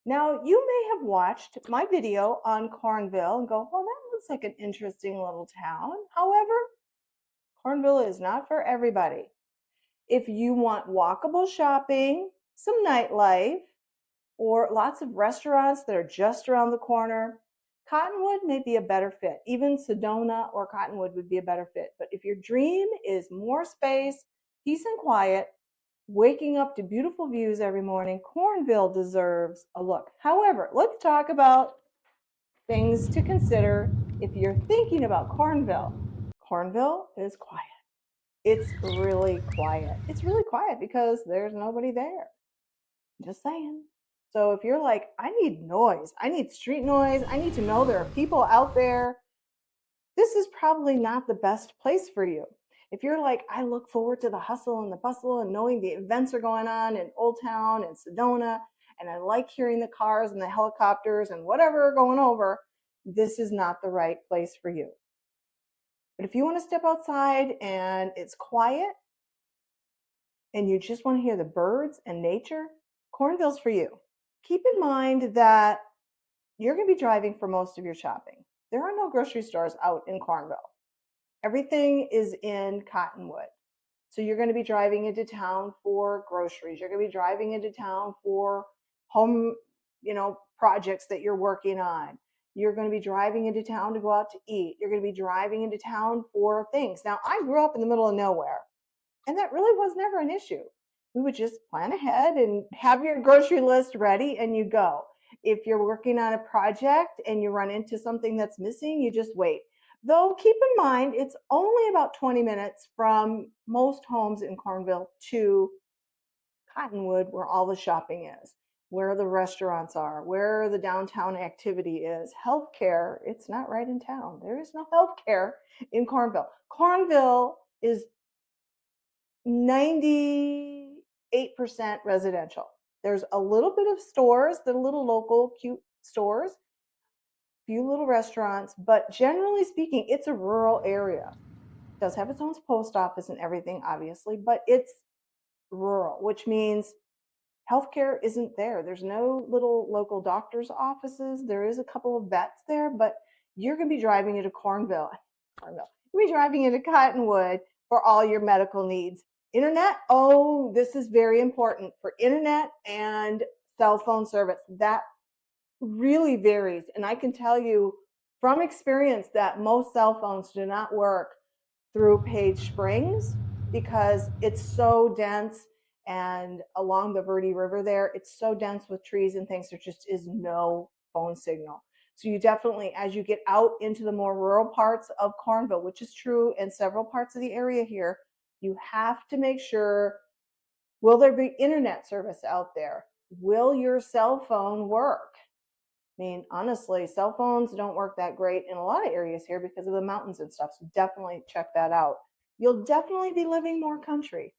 Now, you may have watched my video on Cornville and go, well, that looks like an interesting little town. However, Cornville is not for everybody. If you want walkable shopping, some nightlife, or lots of restaurants that are just around the corner, Cottonwood may be a better fit. Even Sedona or Cottonwood would be a better fit. But if your dream is more space, peace and quiet, waking up to beautiful views every morning, Cornville deserves a look. However, let's talk about things to consider if you're thinking about Cornville. Cornville is quiet. It's really quiet. It's really quiet because there's nobody there. Just saying. So if you're like, I need noise, I need street noise, I need to know there are people out there, this is probably not the best place for you. If you're like, I look forward to the hustle and the bustle and knowing the events are going on in Old Town and Sedona, and I like hearing the cars and the helicopters and whatever are going over, this is not the right place for you. But if you want to step outside and it's quiet and you just want to hear the birds and nature, Cornville's for you. Keep in mind that you're going to be driving for most of your shopping. There are no grocery stores out in Cornville. Everything is in Cottonwood. So you're going to be driving into town for groceries. You're going to be driving into town for home, projects that you're working on. You're going to be driving into town to go out to eat. You're going to be driving into town for things. Now, I grew up in the middle of nowhere, and that really was never an issue. We would just plan ahead and have your grocery list ready and you go. If you're working on a project and you run into something that's missing, you just wait. Though keep in mind, it's only about 20 minutes from most homes in Cornville to Cottonwood, where all the shopping is, where the restaurants are, where the downtown activity is. Healthcare, it's not right in town. There is no healthcare in Cornville. Cornville is 98% residential. There's a little bit of stores, the little local cute stores, few little restaurants, but generally speaking, it's a rural area. It does have its own post office and everything, obviously, but it's rural, which means healthcare isn't there. There's no little local doctor's offices. There is a couple of vets there, but you're going to be driving into Cornville. You'll be driving into Cottonwood for all your medical needs. Internet, oh, this is very important for internet and cell phone service. That really varies. And I can tell you from experience that most cell phones do not work through Page Springs because it's so dense, and along the Verde River there, it's so dense with trees and things, there just is no phone signal. So you definitely, as you get out into the more rural parts of Cornville, which is true in several parts of the area here, you have to make sure, will there be internet service out there? Will your cell phone work? I mean, honestly, cell phones don't work that great in a lot of areas here because of the mountains and stuff. So definitely check that out. You'll definitely be living more country.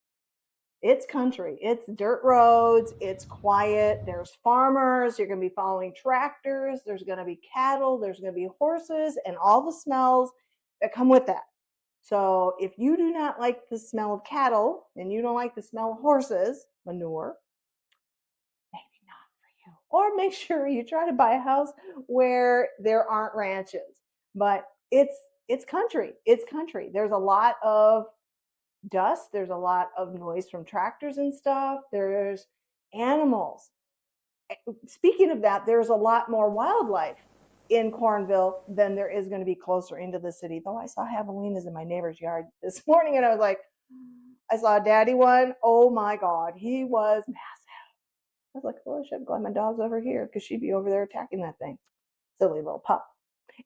It's country. It's dirt roads. It's quiet. There's farmers. You're going to be following tractors. There's going to be cattle. There's going to be horses and all the smells that come with that. So if you do not like the smell of cattle and you don't like the smell of horses, manure, maybe not for you. Or make sure you try to buy a house where there aren't ranches. But it's country. It's country. There's a lot of dust. There's a lot of noise from tractors and stuff. There's animals. Speaking of that, there's a lot more wildlife in Cornville than there is going to be closer into the city. Though I saw javelinas in my neighbor's yard this morning, and I was like, I saw a daddy one. Oh my God, he was massive. I was like, oh, I should have glad my dog's over here because she'd be over there attacking that thing. Silly little pup.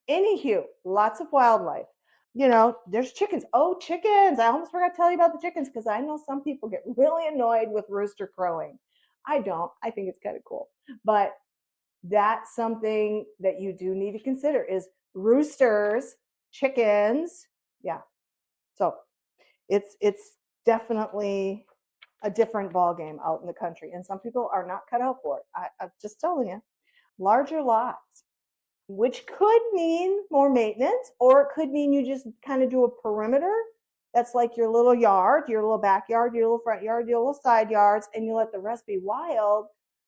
Anywho, lots of wildlife. There's chickens. Oh, chickens. I almost forgot to tell you about the chickens because I know some people get really annoyed with rooster crowing. I don't. I think it's kind of cool. But that's something that you do need to consider is roosters, chickens. Yeah. So it's definitely a different ball game out in the country. And some people are not cut out for it. I'm just telling you. Larger lots, which could mean more maintenance, or it could mean you just kind of do a perimeter. That's like your little yard, your little backyard, your little front yard, your little side yards, and you let the rest be wild.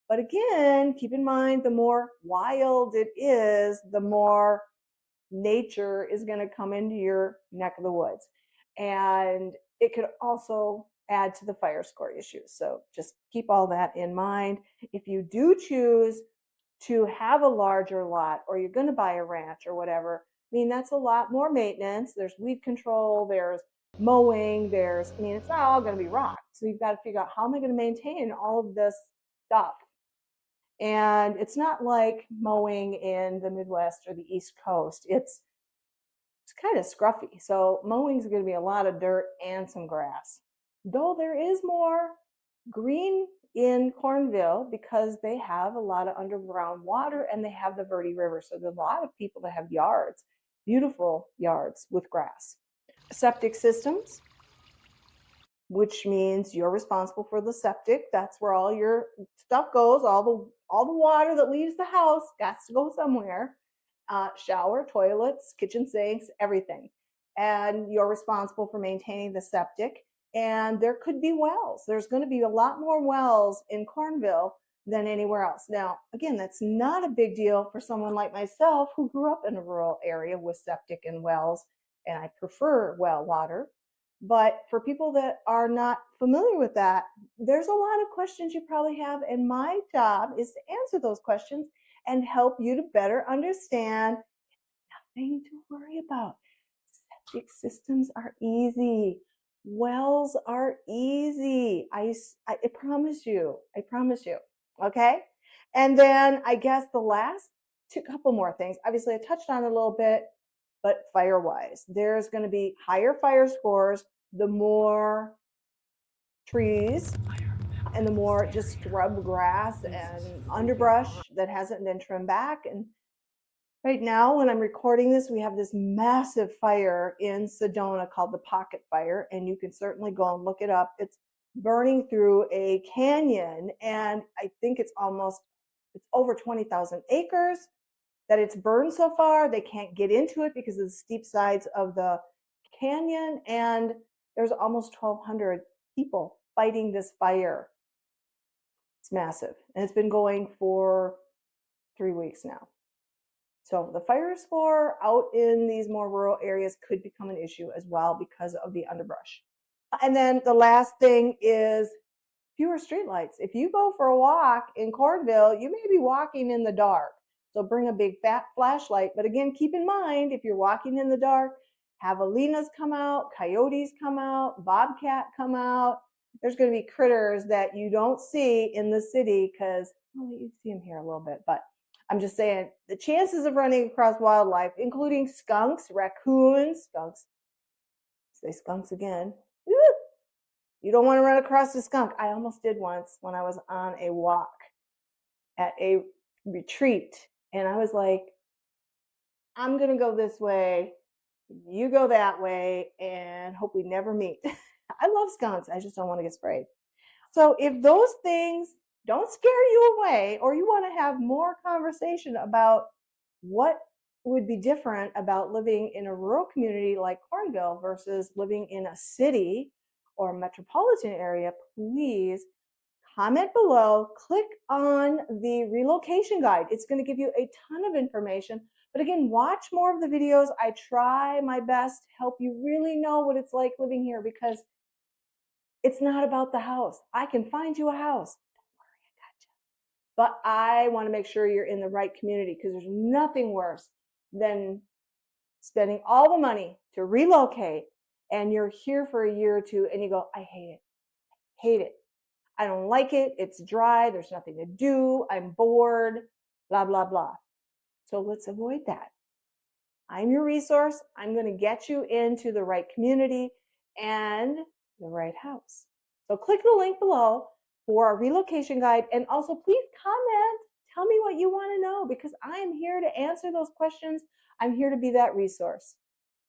But again, keep in mind, the more wild it is, the more nature is going to come into your neck of the woods. And it could also add to the fire score issues. So just keep all that in mind. If you do choose to have a larger lot, or you're going to buy a ranch or whatever, I mean, that's a lot more maintenance. There's weed control, there's mowing, it's not all going to be rock. So you've got to figure out, how am I going to maintain all of this stuff? And it's not like mowing in the Midwest or the East Coast. It's kind of scruffy. So mowing is going to be a lot of dirt and some grass. Though there is more green in Cornville because they have a lot of underground water and they have the Verde River. So there's a lot of people that have yards, beautiful yards with grass. Septic systems, which means you're responsible for the septic. That's where all your stuff goes. All the water that leaves the house has to go somewhere. Shower, toilets, kitchen sinks, everything. And you're responsible for maintaining the septic. And there could be wells. There's going to be a lot more wells in Cornville than anywhere else. Now, again, that's not a big deal for someone like myself who grew up in a rural area with septic and wells, and I prefer well water. But for people that are not familiar with that, there's a lot of questions you probably have, and my job is to answer those questions and help you to better understand. Nothing to worry about. Septic systems are easy. Wells are easy. I promise you. I promise you. Okay? And then I guess the last couple more things. Obviously, I touched on it a little bit, but fire-wise, there's going to be higher fire scores the more trees and the more just scrub grass and underbrush that hasn't been trimmed back. And right now, when I'm recording this, we have this massive fire in Sedona called the Pocket Fire, and you can certainly go and look it up. It's burning through a canyon, and I think it's over 20,000 acres that it's burned so far. They can't get into it because of the steep sides of the canyon, and there's almost 1,200 people fighting this fire. It's massive, and it's been going for 3 weeks now. So the fire score out in these more rural areas could become an issue as well because of the underbrush. And then the last thing is fewer streetlights. If you go for a walk in Cornville, you may be walking in the dark. So bring a big fat flashlight. But again, keep in mind, if you're walking in the dark, javelinas come out, coyotes come out, bobcat come out. There's going to be critters that you don't see in the city because, well, you see them here a little bit, but I'm just saying the chances of running across wildlife, including skunks, raccoons, say skunks again. You don't want to run across a skunk. I almost did once when I was on a walk at a retreat, and I was like, I'm going to go this way, you go that way, and hope we never meet. I love skunks. I just don't want to get sprayed. So if those things don't scare you away, or you want to have more conversation about what would be different about living in a rural community like Cornville versus living in a city or a metropolitan area, please comment below, click on the relocation guide. It's going to give you a ton of information. But again, watch more of the videos. I try my best to help you really know what it's like living here, because it's not about the house. I can find you a house. Don't worry, I got you. But I want to make sure you're in the right community, because there's nothing worse than spending all the money to relocate and you're here for a year or two and you go, I hate it. Hate it. I don't like it. It's dry. There's nothing to do. I'm bored, blah, blah, blah. So let's avoid that. I'm your resource. I'm going to get you into the right community and the right house. So click the link below for our relocation guide. And also please comment. Tell me what you want to know, because I am here to answer those questions. I'm here to be that resource.